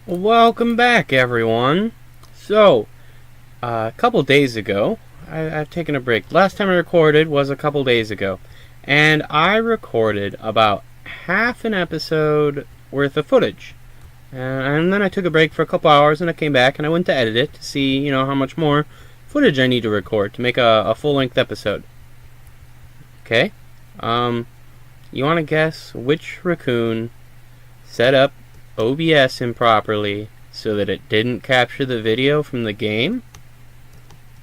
Welcome back, everyone. So, a couple days ago, I've taken a break. Last time I recorded was a couple days ago, and I recorded about half an episode worth of footage. And then I took a break for a couple hours, and I came back and I went to edit it to see, how much more footage I need to record to make a full-length episode. Okay. You want to guess which raccoon set up OBS improperly so that it didn't capture the video from the game?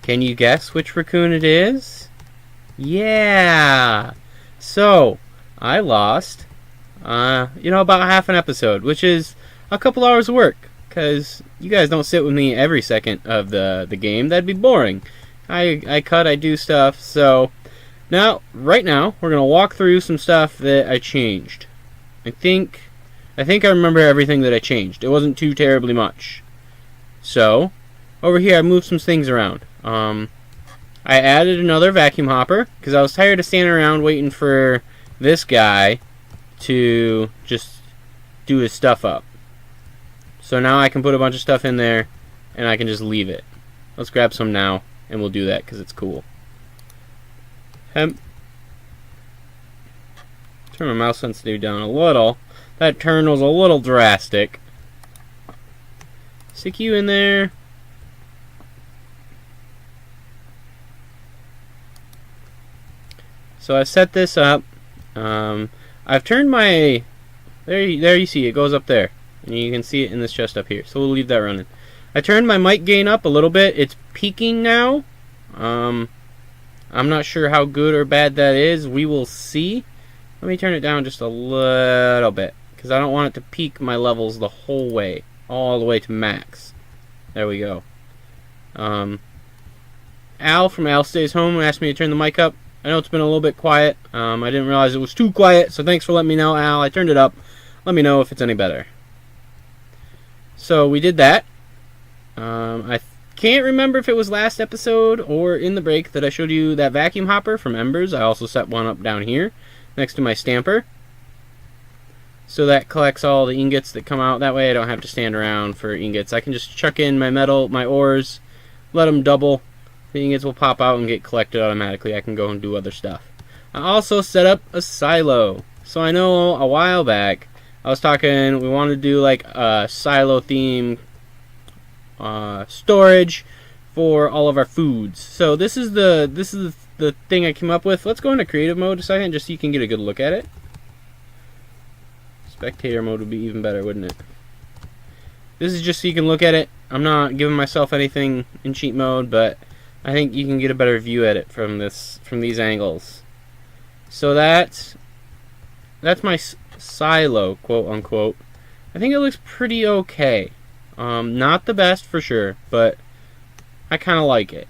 Can you guess which raccoon it is? Yeah! So, I lost, about half an episode, which is a couple hours of work, because you guys don't sit with me every second of the game. That'd be boring. I cut, I do stuff, so right now, we're going to walk through some stuff that I changed. I think I remember everything that I changed. It wasn't too terribly much. So, over here I moved some things around. I added another vacuum hopper, because I was tired of standing around waiting for this guy to just do his stuff up. So now I can put a bunch of stuff in there, and I can just leave it. Let's grab some now, and we'll do that, because it's cool. Turn my mouse sensitivity down a little. That turn was a little drastic. Stick you in there. So I set this up. I've turned my... There you see it goes up there. And you can see it in this chest up here. So we'll leave that running. I turned my mic gain up a little bit. It's peaking now. I'm not sure how good or bad that is. We will see. Let me turn it down just a little bit, because I don't want it to peak my levels the whole way, all the way to max. There we go. Al from Al Stays Home asked me to turn the mic up. I know it's been a little bit quiet. I didn't realize it was too quiet, so thanks for letting me know, Al. I turned it up. Let me know if it's any better. So we did that. I can't remember if it was last episode or in the break that I showed you that vacuum hopper from Embers. I also set one up down here next to my stamper. So that collects all the ingots that come out. That way I don't have to stand around for ingots. I can just chuck in my metal, my ores, let them double. The ingots will pop out and get collected automatically. I can go and do other stuff. I also set up a silo. So I know a while back I was talking, we wanted to do like a silo theme storage for all of our foods. So this is the thing I came up with. Let's go into creative mode a second just so you can get a good look at it. Spectator mode would be even better, wouldn't it? This is just so you can look at it. I'm not giving myself anything in cheat mode, but I think you can get a better view at it from these angles. So that's my silo, quote unquote. I think it looks pretty okay. Not the best for sure, but I kind of like it.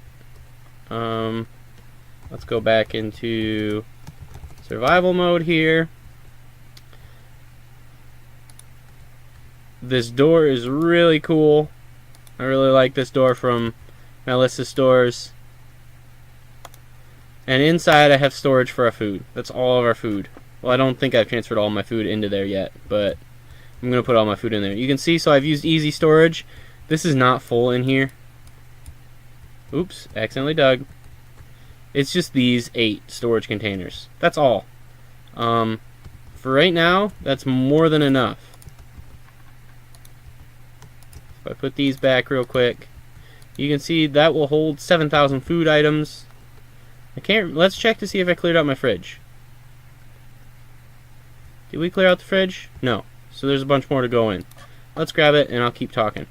Let's go back into survival mode here. This door is really cool. I really like this door from Melissa Stores. And inside I have storage for our food. That's all of our food. Well, I don't think I've transferred all my food into there yet, but I'm going to put all my food in there. You can see, so I've used easy storage. This is not full in here. Oops, accidentally dug. It's just these 8 storage containers. That's all. For right now, that's more than enough. If I put these back real quick, you can see that will hold 7,000 food items. Let's check to see if I cleared out my fridge. Did we clear out the fridge? No. So there's a bunch more to go in. Let's grab it and I'll keep talking.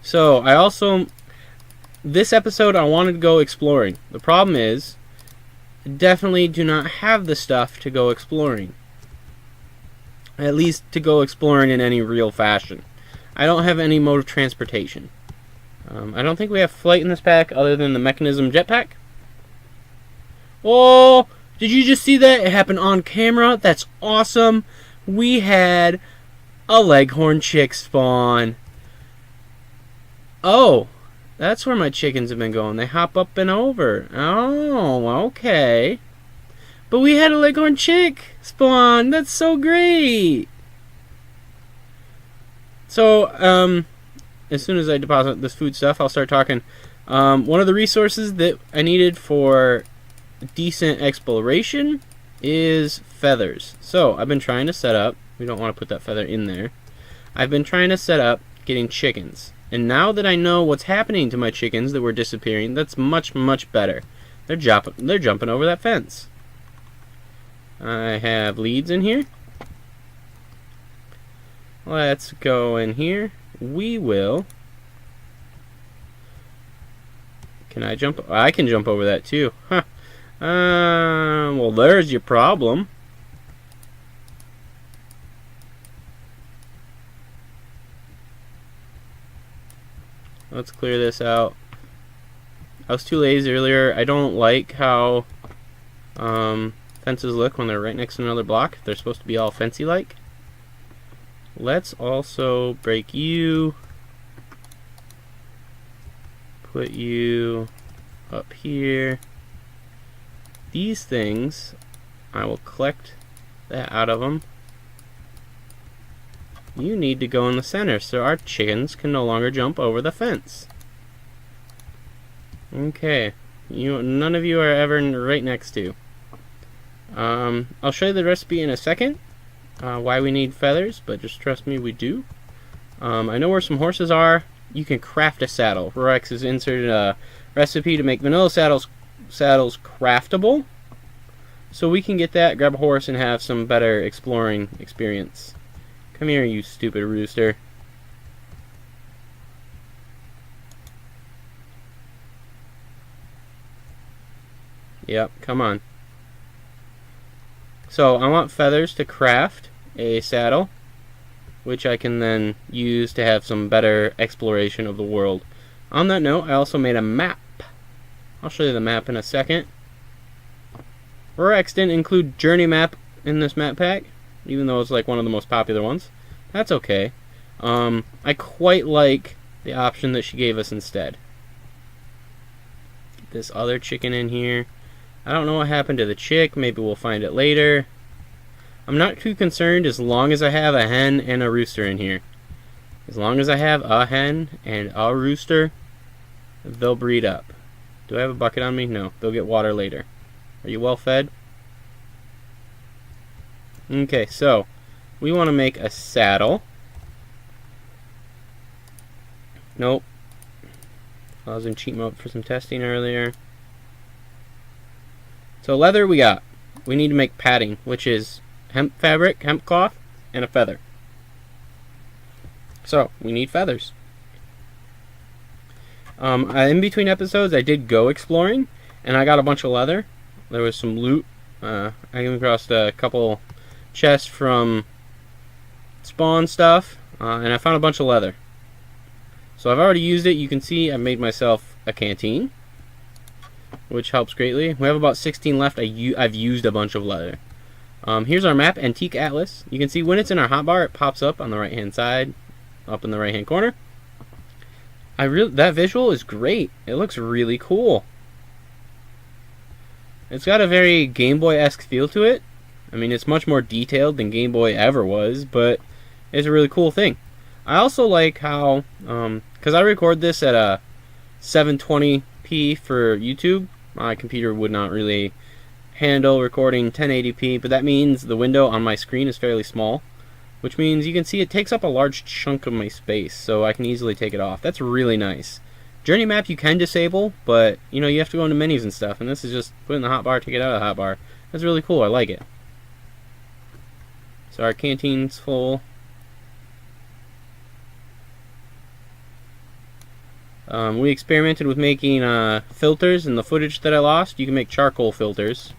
So this episode I wanted to go exploring. The problem is, I definitely do not have the stuff to go exploring. At least to go exploring in any real fashion. I don't have any mode of transportation. I don't think we have flight in this pack other than the Mekanism jetpack. Oh, did you just see that? It happened on camera. That's awesome. We had a leghorn chick spawn. Oh, that's where my chickens have been going. They hop up and over. Oh, okay. But we had a leghorn chick spawn. That's so great. So, as soon as I deposit this food stuff, I'll start talking. One of the resources that I needed for decent exploration is feathers. So, I've been trying to set up, we don't want to put that feather in there. I've been trying to set up getting chickens. And now that I know what's happening to my chickens that were disappearing, that's much, much better. They're jumping over that fence. I have leads in here. Let's go in here. We will. Can I jump? I can jump over that too. Huh. Well, there's your problem. Let's clear this out. I was too lazy earlier. I don't like how fences look when they're right next to another block. They're supposed to be all fancy-like. Let's also break you. Put you up here. These things, I will collect that out of them. You need to go in the center so our chickens can no longer jump over the fence. Okay, none of you are ever right next to. I'll show you the recipe in a second, why we need feathers, but just trust me, we do. I know where some horses are. You can craft a saddle. Rex has inserted a recipe to make vanilla saddles craftable. So we can get that, grab a horse, and have some better exploring experience. Come here, you stupid rooster. Yep, come on. So I want feathers to craft a saddle, which I can then use to have some better exploration of the world. On that note, I also made a map. I'll show you the map in a second. Rex didn't include Journey Map in this map pack, even though it's like one of the most popular ones. That's okay. I quite like the option that she gave us instead. Get this other chicken in here. I don't know what happened to the chick. Maybe we'll find it later. I'm not too concerned as long as I have a hen and a rooster in here. As long as I have a hen and a rooster, they'll breed up. Do I have a bucket on me? No. They'll get water later. Are you well fed? Okay, so we want to make a saddle. Nope. I was in cheat mode for some testing earlier. So leather we got. We need to make padding, which is hemp fabric, hemp cloth, and a feather. So we need feathers. In between episodes, I did go exploring, and I got a bunch of leather. There was some loot. I came across a couple chests from spawn stuff, and I found a bunch of leather. So I've already used it. You can see I made myself a canteen, which helps greatly. We have about 16 left. I've used a bunch of leather. Here's our map, Antique Atlas. You can see when it's in our hotbar, it pops up on the right hand side, up in the right hand corner. That visual is great. It looks really cool. It's got a very Game Boy-esque feel to it. I mean, it's much more detailed than Game Boy ever was, but it's a really cool thing. I also like how, because I record this at a 720p for YouTube, my computer would not really handle recording 1080p, but that means the window on my screen is fairly small, which means you can see it takes up a large chunk of my space, so I can easily take it off. That's really nice. Journey map you can disable, but you have to go into menus and stuff, and this is just put in the hotbar, take it out of the hotbar. That's really cool. I like it. So our canteen's full. We experimented with making filters in the footage that I lost. You can make charcoal filters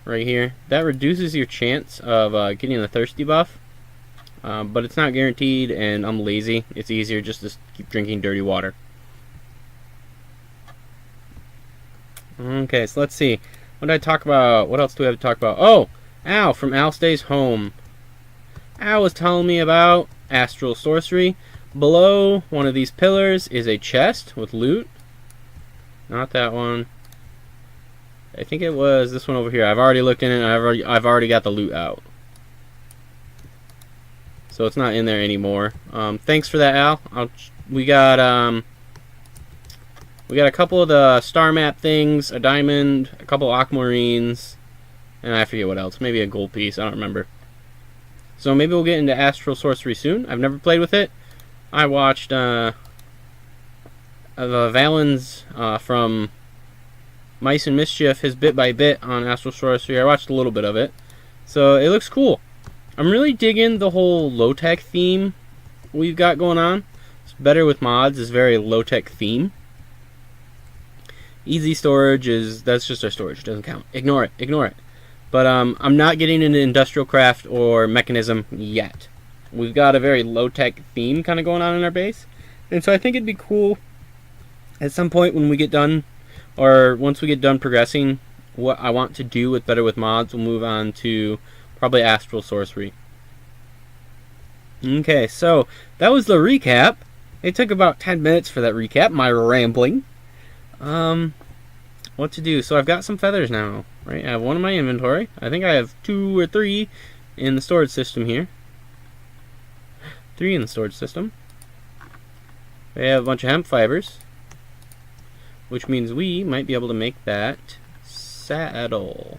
right here. That reduces your chance of getting the thirsty buff, but it's not guaranteed, and I'm lazy. It's easier just to keep drinking dirty water. Okay, so let's see. What did I talk about? What else do we have to talk about? Oh, Al from Al Stays Home. Al was telling me about Astral Sorcery. Below one of these pillars is a chest with loot. Not that one. I think it was this one over here. I've already looked in it, and I've already got the loot out. so it's not in there anymore. Thanks for that, Al. We got a couple of the star map things, a diamond, a couple aquamarines, and I forget what else. Maybe a gold piece. I don't remember. So maybe we'll get into Astral Sorcery soon. I've never played with it. I watched Valen's from Mice and Mischief, his bit by bit on Astral Sorcery. I watched a little bit of it. So it looks cool. I'm really digging the whole low-tech theme we've got going on. It's better with mods. It's very low-tech theme. Easy storage that's just our storage. It doesn't count. Ignore it. But I'm not getting into industrial craft or mechanism yet. We've got a very low-tech theme kind of going on in our base. And so I think it'd be cool at some point when we get done, or once we get done progressing what I want to do with Better with Mods, we'll move on to probably Astral Sorcery. Okay, so that was the recap. It took about 10 minutes for that recap, my rambling. What to do? So I've got some feathers now, right? I have one in my inventory. I think I have 2 or 3 in the storage system here. 3 in the storage system. We have a bunch of hemp fibers, which means we might be able to make that saddle.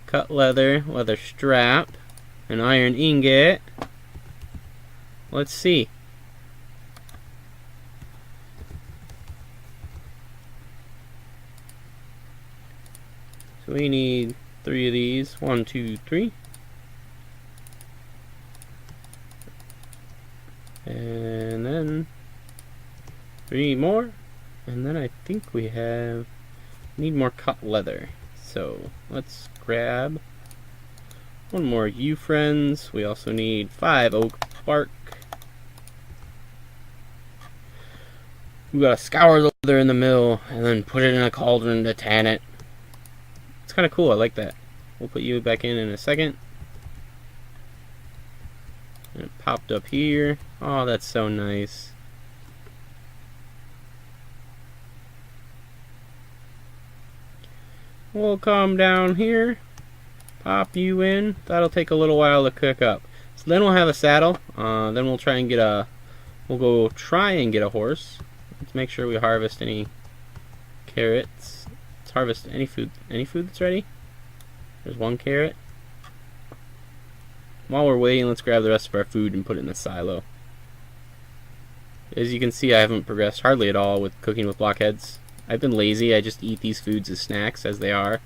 Cut leather, leather strap, an iron ingot. Let's see. So we need 3 of these. 1, 2, 3. And then 3 more. And then I think we need more cut leather. So let's grab 1 more yew friends. We also need 5 oak bark. We gotta scour the leather in the mill and then put it in a cauldron to tan it. It's kind of cool. I like that. We'll put you back in a second. And it popped up here. Oh, that's so nice. We'll come down here, pop you in. That'll take a little while to cook up. So then we'll have a saddle. Then we'll try and get a horse. Let's make sure we harvest any carrots. Let's harvest any food that's ready. There's 1 carrot. While we're waiting, let's grab the rest of our food and put it in the silo. As you can see, I haven't progressed hardly at all with cooking with blockheads. I've been lazy. I just eat these foods as snacks as they are.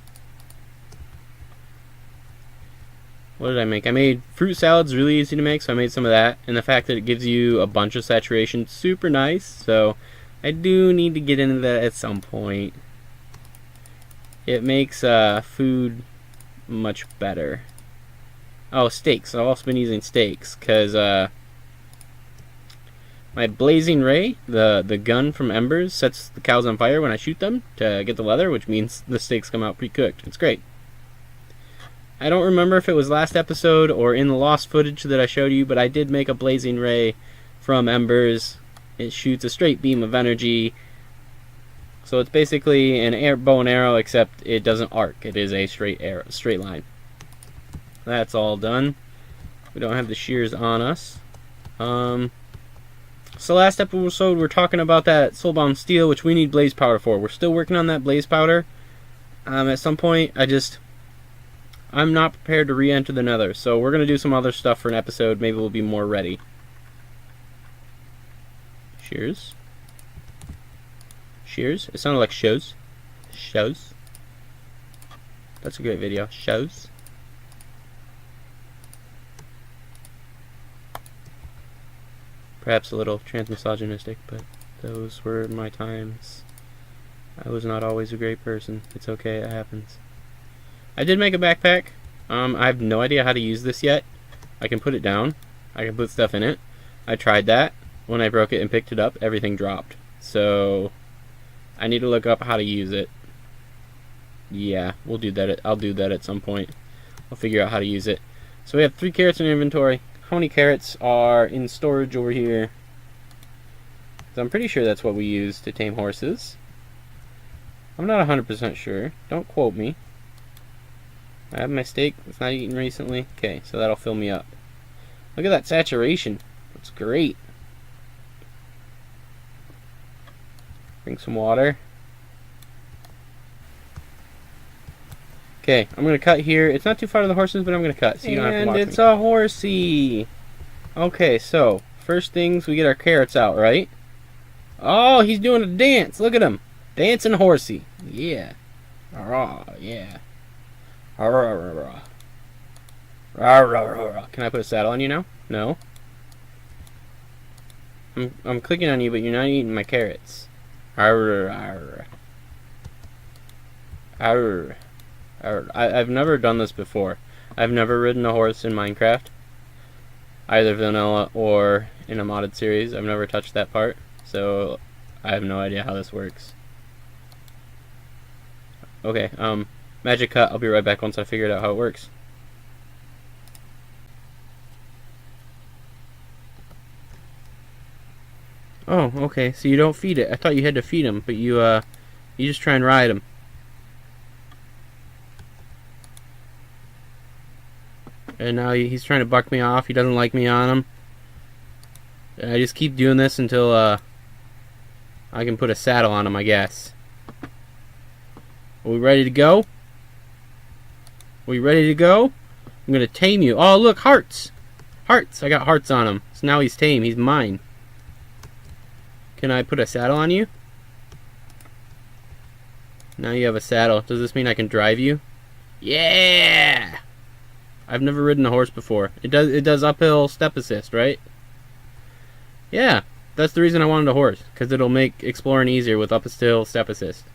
What did I make? I made fruit salads, really easy to make, so I made some of that. And the fact that it gives you a bunch of saturation, super nice. So I do need to get into that at some point. It makes food much better. Oh, steaks. I've also been using steaks because my blazing ray, the gun from Embers, sets the cows on fire when I shoot them to get the leather, which means the steaks come out pre-cooked. It's great. I don't remember if it was last episode or in the lost footage that I showed you, but I did make a blazing ray from Embers. It shoots a straight beam of energy. So it's basically an bow and arrow, except it doesn't arc. It is a straight line. That's all done. We don't have the shears on us. So last episode we're talking about that soulbound steel, which we need blaze powder for. We're still working on that blaze powder. At some point, I'm not prepared to re-enter the nether, so we're going to do some other stuff for an episode. Maybe we'll be more ready. Shears. Shears. It sounded like shows. Shows. That's a great video. Shows. Perhaps a little transmisogynistic, but those were my times. I was not always a great person. It's okay, it happens. I did make a backpack. I have no idea how to use this yet. I can put it down. I can put stuff in it. I tried that. When I broke it and picked it up, everything dropped. So I need to look up how to use it. Yeah, we'll do that. I'll do that at some point. I'll figure out how to use it. So we have 3 carrots in inventory. How many carrots are in storage over here? So I'm pretty sure that's what we use to tame horses. I'm not 100% sure. Don't quote me. I have my steak. It's not eaten recently. Okay, so that'll fill me up. Look at that saturation. It's great. Drink some water. Okay, I'm going to cut here. It's not too far to the horses, but I'm going to cut so you don't have to watch me. And it's a horsey. Okay, so first things, we get our carrots out, right? Oh, he's doing a dance. Look at him. Dancing horsey. Yeah. Yeah. Can I put a saddle on you now? No. I'm clicking on you, but you're not eating my carrots. I've never done this before. I've never ridden a horse in Minecraft. Either vanilla or in a modded series. I've never touched that part. So I have no idea how this works. Okay, magic cut. I'll be right back once I figure out how it works. Oh, okay. So you don't feed it. I thought you had to feed him, but you just try and ride him. And now he's trying to buck me off. He doesn't like me on him. And I just keep doing this until I can put a saddle on him, I guess. Are we ready to go? Are we ready to go? I'm gonna tame you. Oh, look, hearts! Hearts! I got hearts on him. So now he's tame. He's mine. Can I put a saddle on you? Now you have a saddle. Does this mean I can drive you? Yeah! I've never ridden a horse before. It does uphill step assist, right? Yeah, that's the reason I wanted a horse, because it'll make exploring easier with uphill step assist.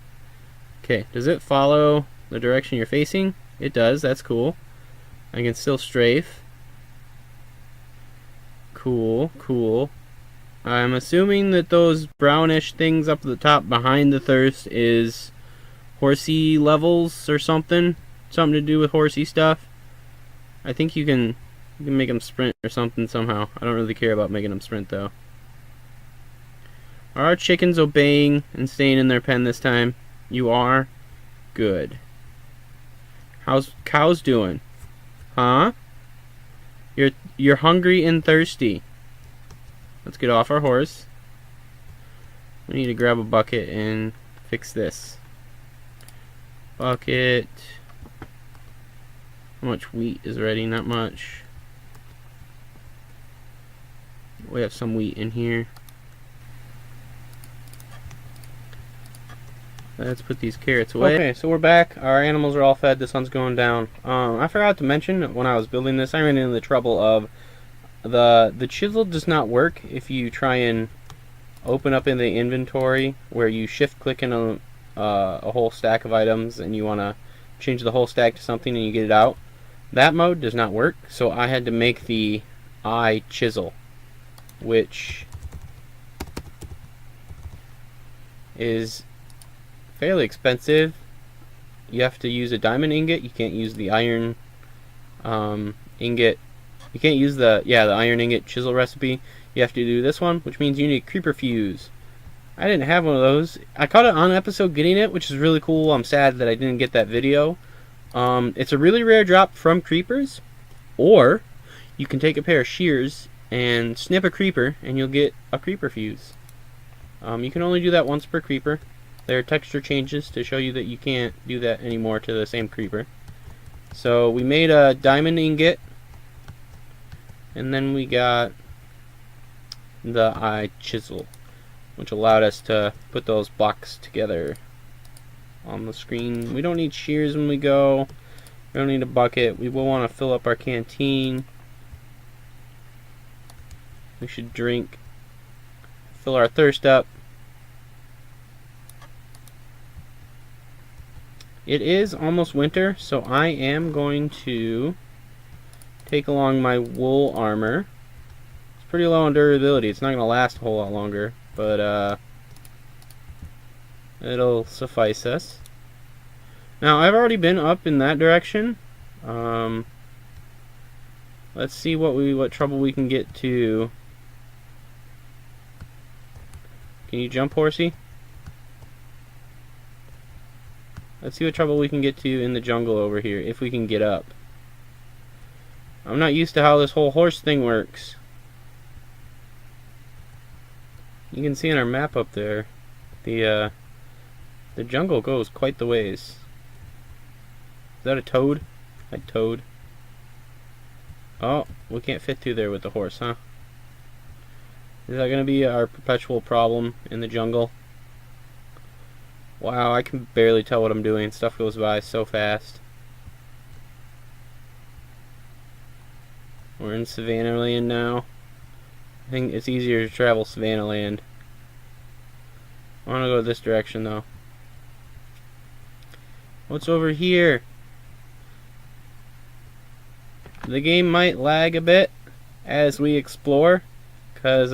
Okay, does it follow the direction you're facing? It does, that's cool. I can still strafe. Cool, cool. I'm assuming that those brownish things up at the top behind the thirst is horsey levels or something. Something to do with horsey stuff. I think you can make them sprint or something somehow. I don't really care about making them sprint though. Are our chickens obeying and staying in their pen this time? You are? Good. How's cows doing? Huh? You're hungry and thirsty. Let's get off our horse. We need to grab a bucket and fix this. Bucket. How much wheat is ready? Not much. We have some wheat in here. Let's put these carrots away. Okay, so we're back. Our animals are all fed. The sun's going down. I forgot to mention when I was building this, I ran into the trouble of the chisel does not work if you try and open up in the inventory where you shift click in a whole stack of items and you want to change the whole stack to something and you get it out. That mode does not work, so I had to make the eye chisel, which is fairly expensive. You have to use a diamond ingot. You can't use the iron ingot. You can't use the iron ingot chisel recipe. You have to do this one, which means you need a creeper fuse. I didn't have one of those. I caught it on episode getting it, which is really cool. I'm sad that I didn't get that video. It's a really rare drop from creepers, or you can take a pair of shears and snip a creeper and you'll get a creeper fuse. You can only do that once per creeper. There are texture changes to show you that you can't do that anymore to the same creeper. So we made a diamond ingot, and then we got the eye chisel, which allowed us to put those blocks together on the screen. We don't need shears when we go. We don't need a bucket. We will want to fill up our canteen. We should drink, fill our thirst up. It is almost winter, so I am going to take along my wool armor. It's pretty low on durability. It's not going to last a whole lot longer, but it'll suffice us. Now, I've already been up in that direction. Let's see what trouble we can get to. Can you jump, horsey? Let's see what trouble we can get to in the jungle over here, if we can get up. I'm not used to how this whole horse thing works. You can see on our map up there, the jungle goes quite the ways. Is that a toad? A toad. Oh, we can't fit through there with the horse, huh? Is that going to be our perpetual problem in the jungle? Wow, I can barely tell what I'm doing. Stuff goes by so fast. We're in Savannah Land now. I think it's easier to travel Savannah Land. I want to go this direction though. What's over here? The game might lag a bit as we explore, because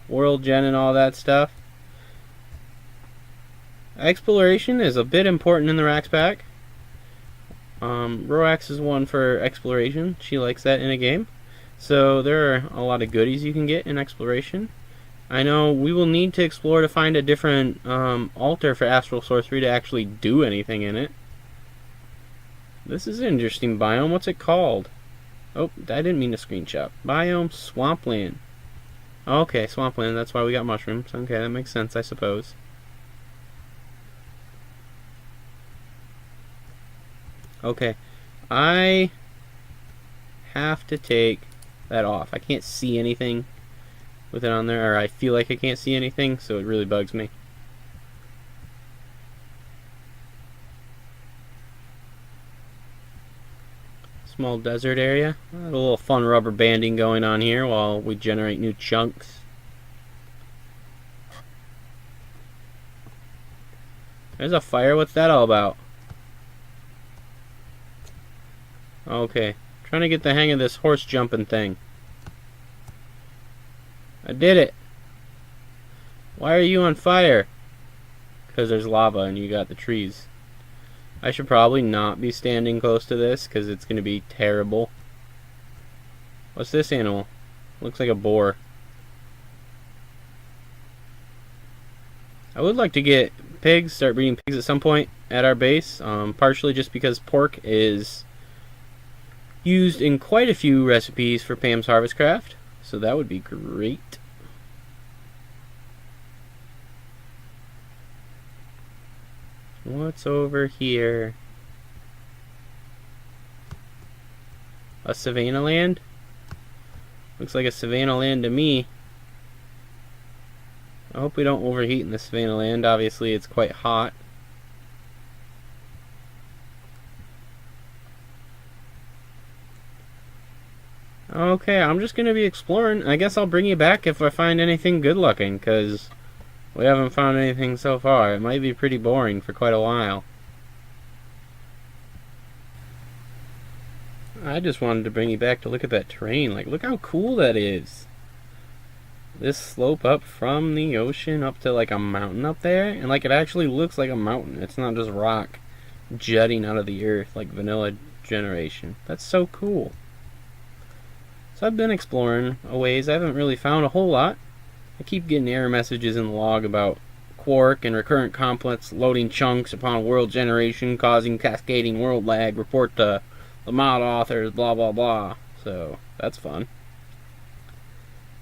world gen and all that stuff. Exploration is a bit important in the Raxpack. Roax is one for exploration. She likes that in a game. So there are a lot of goodies you can get in exploration. I know we will need to explore to find a different altar for Astral Sorcery to actually do anything in it. This is an interesting biome. What's it called? Oh, I didn't mean to screenshot. Biome Swampland. Okay, Swampland. That's why we got mushrooms. Okay, that makes sense, I suppose. Okay, I have to take that off. I can't see anything with it on there, or I feel like I can't see anything, so it really bugs me. Small desert area. A little fun rubber banding going on here while we generate new chunks. There's a fire. What's that all about? Okay. Trying to get the hang of this horse jumping thing. I did it. Why are you on fire? Because there's lava and you got the trees. I should probably not be standing close to this because it's going to be terrible. What's this animal? Looks like a boar. I would like to get pigs, start breeding pigs at some point at our base. Partially just because pork is used in quite a few recipes for Pam's Harvest Craft, so that would be great. What's over here? A Savannah Land? Looks like a Savannah Land to me. I hope we don't overheat in the Savannah Land. Obviously it's quite hot. Okay, I'm just going to be exploring. I guess I'll bring you back if I find anything good looking, because we haven't found anything so far. It might be pretty boring for quite a while. I just wanted to bring you back to look at that terrain. Like, look how cool that is. This slope up from the ocean up to like a mountain up there, and like it actually looks like a mountain. It's not just rock jutting out of the earth like vanilla generation. That's so cool. So I've been exploring a ways. I haven't really found a whole lot. I keep getting error messages in the log about quark and recurrent complex loading chunks upon world generation causing cascading world lag. Report to the mod authors, blah blah blah. So that's fun.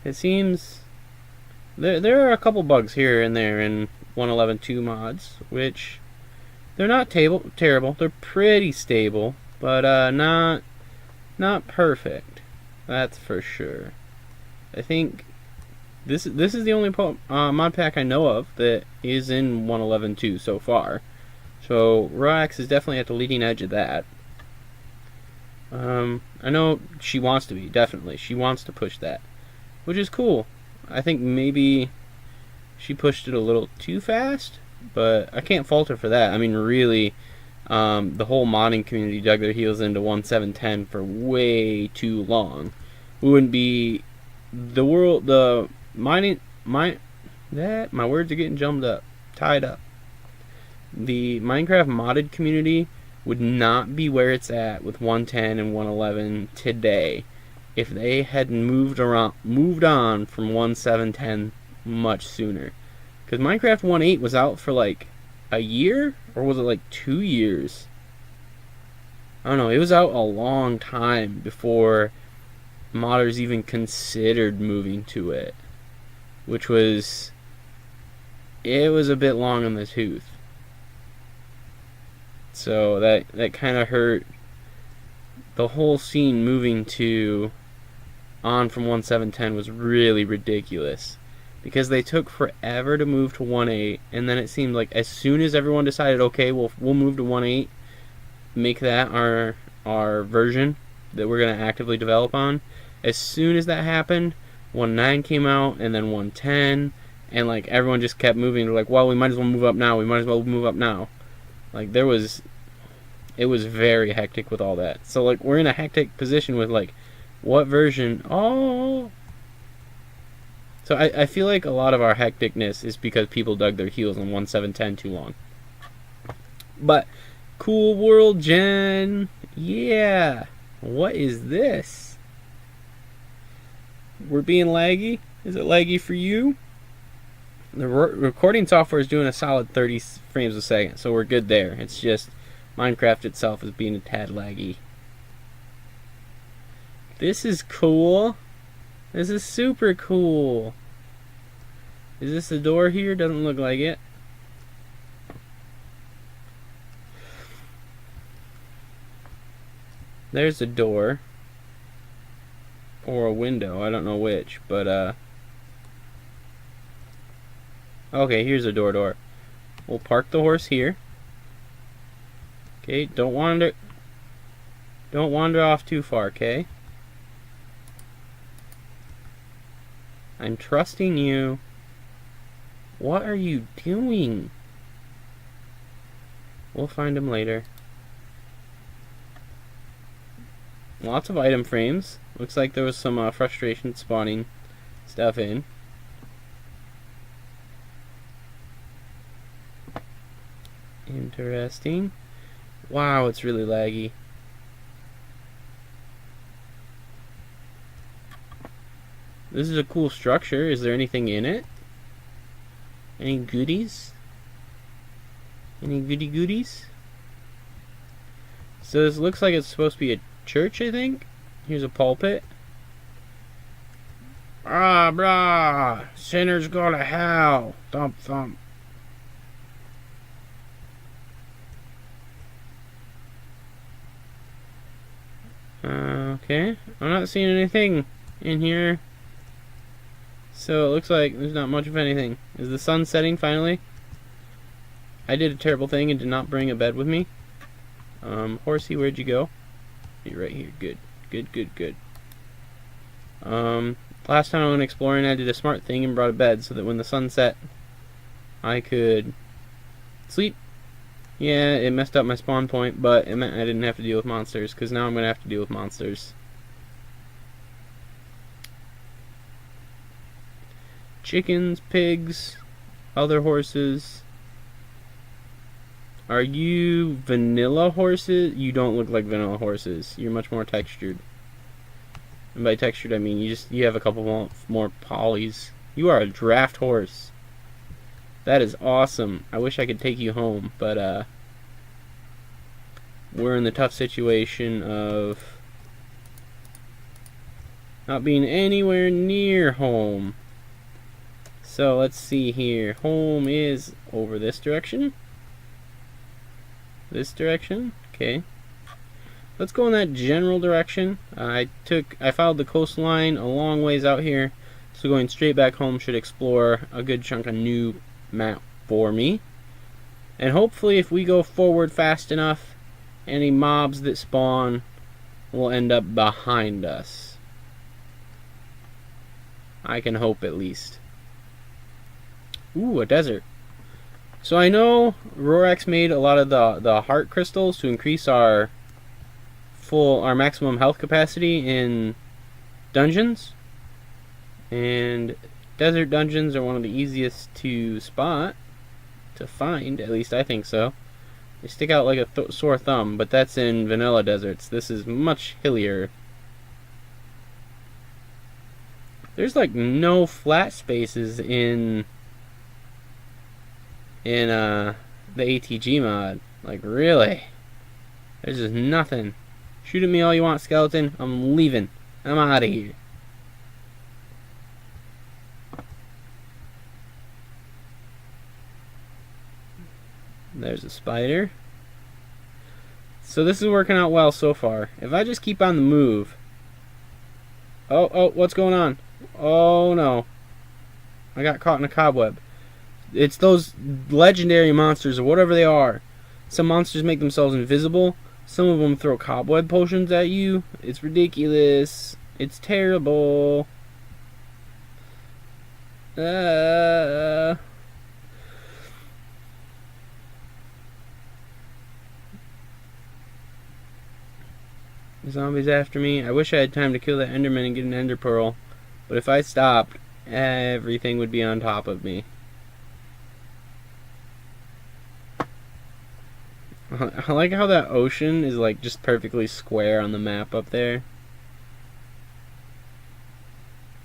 It seems there are a couple bugs here and there in 1.11.2 mods, which they're not terrible. They're pretty stable, but not perfect. That's for sure. I think this is the only mod pack I know of that is in 1.11.2 so far. So Roax is definitely at the leading edge of that. I know she wants to be, definitely. She wants to push that, which is cool. I think maybe she pushed it a little too fast, but I can't fault her for that. I mean, really, the whole modding community dug their heels into 1.7.10 for way too long. We wouldn't be my words are getting tied up. The Minecraft modded community would not be where it's at with 1.10 and 1.11 today if they had moved on from 1.7.10 much sooner. Because Minecraft 1.8 was out for like a year, or was it like 2 years? I don't know. It was out a long time before modders even considered moving to it, which was, it was a bit long in the tooth. So that kind of hurt the whole scene. Moving to on from 1.7.10 was really ridiculous because they took forever to move to 1.8, and then it seemed like as soon as everyone decided, okay, we'll move to 1.8, make that our version that we're going to actively develop on. As soon as that happened, 1.9 came out, and then 1.10, and like everyone just kept moving. They're like, well, we might as well move up now. We might as well move up now. Like it was very hectic with all that. So like we're in a hectic position with like what version. Oh, so I feel like a lot of our hecticness is because people dug their heels on 1.7.10 too long. But cool world gen, yeah. What is this? We're being laggy. Is it laggy for you? The recording software is doing a solid 30 frames a second, so we're good there. It's just Minecraft itself is being a tad laggy. This is cool. This is super cool. Is this the door here? Doesn't look like it. There's a door. Or a window. I don't know which, but okay, here's a door. We'll park the horse here. Okay, don't wander off too far, okay? I'm trusting you. What are you doing? We'll find him later. Lots of item frames. Looks like there was some frustration spawning stuff in. Interesting. Wow, it's really laggy. This is a cool structure. Is there anything in it? Any goodies? Any goodies? So this looks like it's supposed to be a church, I think. Here's a pulpit. Ah, brah! Sinners go to hell! Thump, thump. Okay, I'm not seeing anything in here. So it looks like there's not much of anything. Is the sun setting finally? I did a terrible thing and did not bring a bed with me. Horsey, where'd you go? You're right here. Good. Last time I went exploring, I did a smart thing and brought a bed so that when the sun set, I could sleep. Yeah, it messed up my spawn point, but it meant I didn't have to deal with monsters, because now I'm going to have to deal with monsters. Chickens, pigs, other horses. Are you vanilla horses? You don't look like vanilla horses. You're much more textured. And by textured, I mean you have a couple more polys. You are a draft horse. That is awesome. I wish I could take you home, but we're in the tough situation of not being anywhere near home. So let's see here. Home is over this direction. This direction. Okay. Let's go in that general direction. I followed the coastline a long ways out here, so going straight back home should explore a good chunk of new map for me. And hopefully if we go forward fast enough, any mobs that spawn will end up behind us. I can hope at least. Ooh, a desert. So I know Rorax made a lot of the heart crystals to increase our maximum health capacity in dungeons. And desert dungeons are one of the easiest to spot, to find, at least I think so. They stick out like a sore thumb, but that's in vanilla deserts. This is much hillier. There's like no flat spaces in the ATG mod. Like, really? There's just nothing. Shoot at me all you want, skeleton. I'm leaving. I'm out of here. There's a spider. So this is working out well so far. If I just keep on the move... Oh, what's going on? Oh, no. I got caught in a cobweb. It's those legendary monsters, or whatever they are. Some monsters make themselves invisible. Some of them throw cobweb potions at you. It's ridiculous. It's terrible. Zombies after me. I wish I had time to kill that Enderman and get an Ender Pearl. But if I stopped, everything would be on top of me. I like how that ocean is like just perfectly square on the map up there.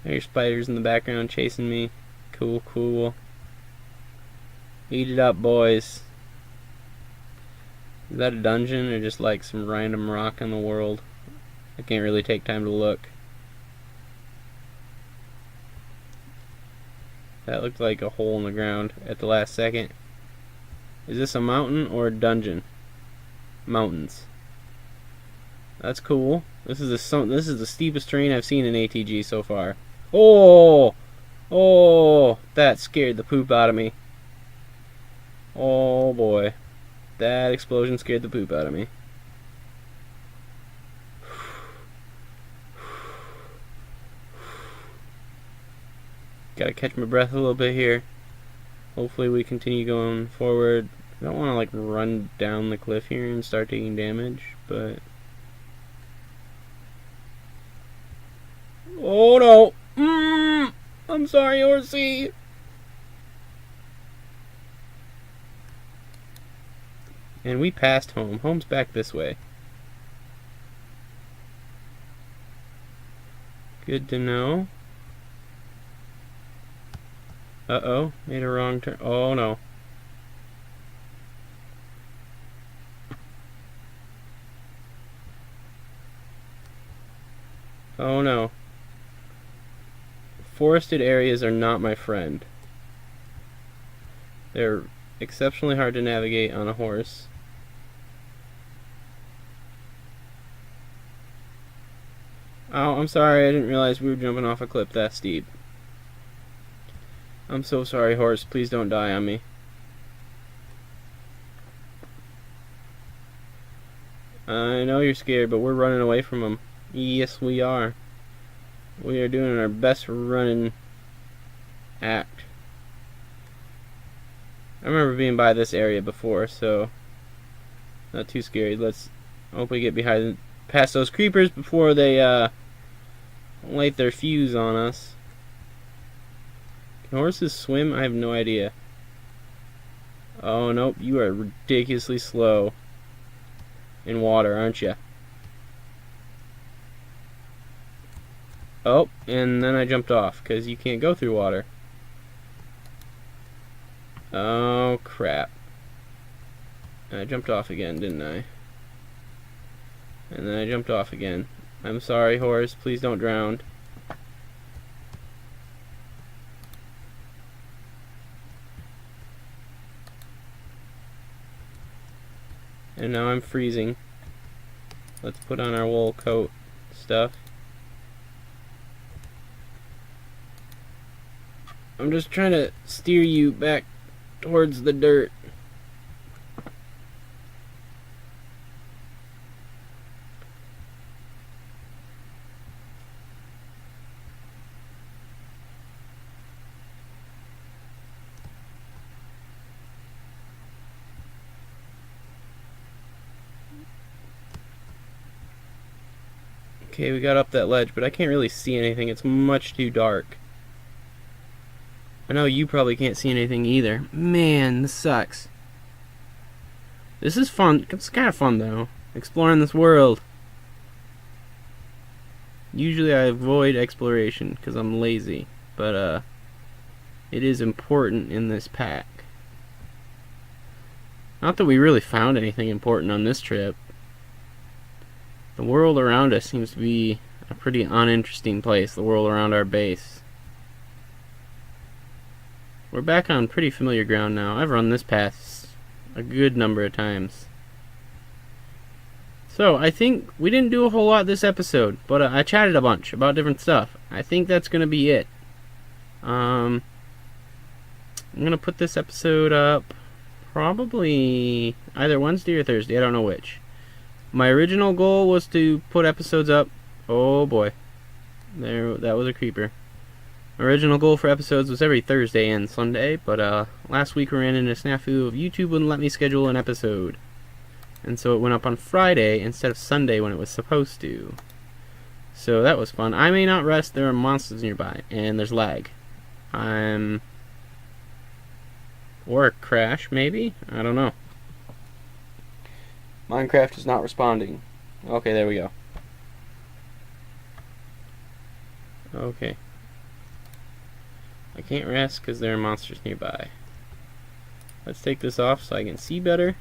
There's spiders in the background chasing me. Cool, cool. Eat it up, boys. Is that a dungeon or just like some random rock in the world? I can't really take time to look. That looked like a hole in the ground at the last second. Is this a mountain or a dungeon? Mountains. That's cool. This is the steepest terrain I've seen in ATG so far. Oh! Oh! That scared the poop out of me. Oh boy. That explosion scared the poop out of me. Gotta catch my breath a little bit here. Hopefully we continue going forward. I don't want to like run down the cliff here and start taking damage, but... Oh no! I'm sorry, horsey! And we passed home. Home's back this way. Good to know. Uh-oh, made a wrong turn. Oh no. Oh no. Forested areas are not my friend. They're exceptionally hard to navigate on a horse. Oh, I'm sorry, I didn't realize we were jumping off a cliff that steep. I'm so sorry, horse. Please don't die on me. I know you're scared, but we're running away from them. Yes, we are. We are doing our best running act. I remember being by this area before, so not too scary. Let's hope we get past those creepers before they light their fuse on us. Can horses swim? I have no idea. Oh nope, you are ridiculously slow in water, aren't you? Oh, and then I jumped off because you can't go through water. Oh crap. I jumped off again, didn't I? And then I jumped off again. I'm sorry, horse. Please don't drown. And now I'm freezing. Let's put on our wool coat stuff. I'm just trying to steer you back towards the dirt. Okay, we got up that ledge, but I can't really see anything. It's much too dark. I know you probably can't see anything either. Man, this sucks. This is fun. It's kind of fun, though. Exploring this world. Usually I avoid exploration because I'm lazy. But, it is important in this pack. Not that we really found anything important on this trip. The world around us seems to be a pretty uninteresting place, the world around our base. We're back on pretty familiar ground now. I've run this path a good number of times. So, I think we didn't do a whole lot this episode, but I chatted a bunch about different stuff. I think that's going to be it. I'm going to put this episode up probably either Wednesday or Thursday. I don't know which. My original goal was to put episodes up. Oh boy. That was a creeper. My original goal for episodes was every Thursday and Sunday, but last week we ran into a snafu of YouTube wouldn't let me schedule an episode. And so it went up on Friday instead of Sunday when it was supposed to. So that was fun. I may not rest, there are monsters nearby, and there's lag. Or a crash, maybe? I don't know. Minecraft is not responding. Okay, there we go. Okay. I can't rest because there are monsters nearby. Let's take this off so I can see better.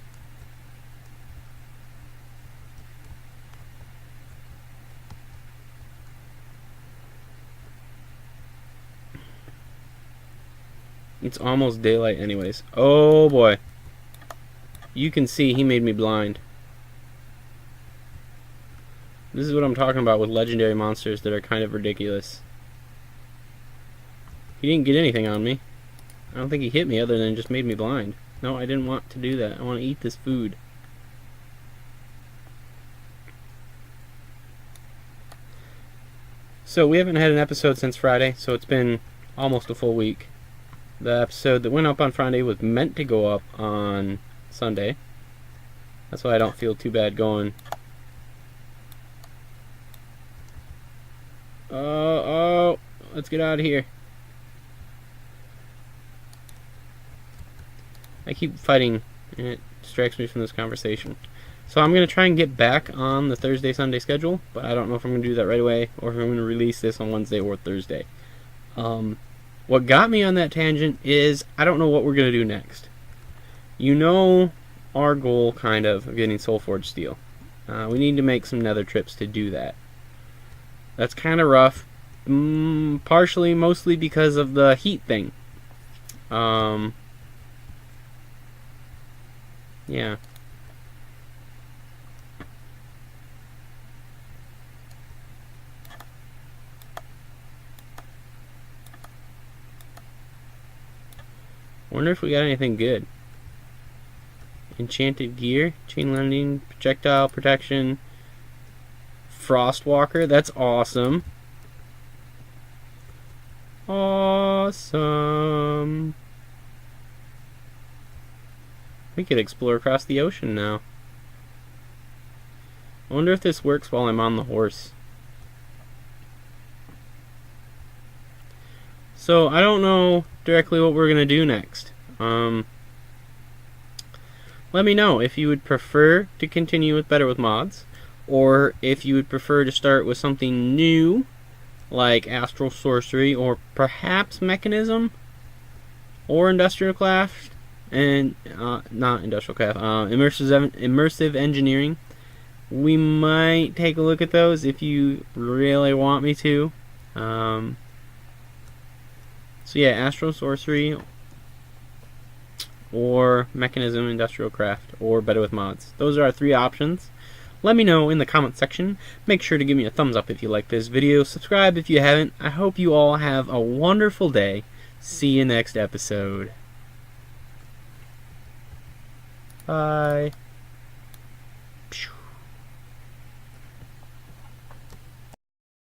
It's almost daylight anyways. Oh boy. You can see he made me blind. This is what I'm talking about with legendary monsters that are kind of ridiculous. He didn't get anything on me. I don't think he hit me other than just made me blind. No, I didn't want to do that. I want to eat this food. So we haven't had an episode since Friday, so it's been almost a full week. The episode that went up on Friday was meant to go up on Sunday. That's why I don't feel too bad going. Oh, let's get out of here. I keep fighting, and it distracts me from this conversation. So I'm going to try and get back on the Thursday-Sunday schedule, but I don't know if I'm going to do that right away, or if I'm going to release this on Wednesday or Thursday. What got me on that tangent is I don't know what we're going to do next. You know our goal, kind of getting Soulforged Steel. We need to make some nether trips to do that. That's kind of rough. Partially, mostly because of the heat thing. Yeah. Wonder if we got anything good. Enchanted gear, chain landing, projectile protection, Frostwalker. That's awesome. Awesome. We could explore across the ocean now. I wonder if this works while I'm on the horse. So, I don't know directly what we're going to do next. Let me know if you would prefer to continue with Better with Mods, or if you would prefer to start with something new, like Astral Sorcery, or perhaps Mekanism, or Industrial Craft, and, not Industrial Craft, Immersive Engineering. We might take a look at those if you really want me to. So yeah, Astral Sorcery, or Mekanism, Industrial Craft, or Better with Mods. Those are our three options. Let me know in the comment section. Make sure to give me a thumbs up if you like this video. Subscribe if you haven't. I hope you all have a wonderful day. See you next episode. Bye.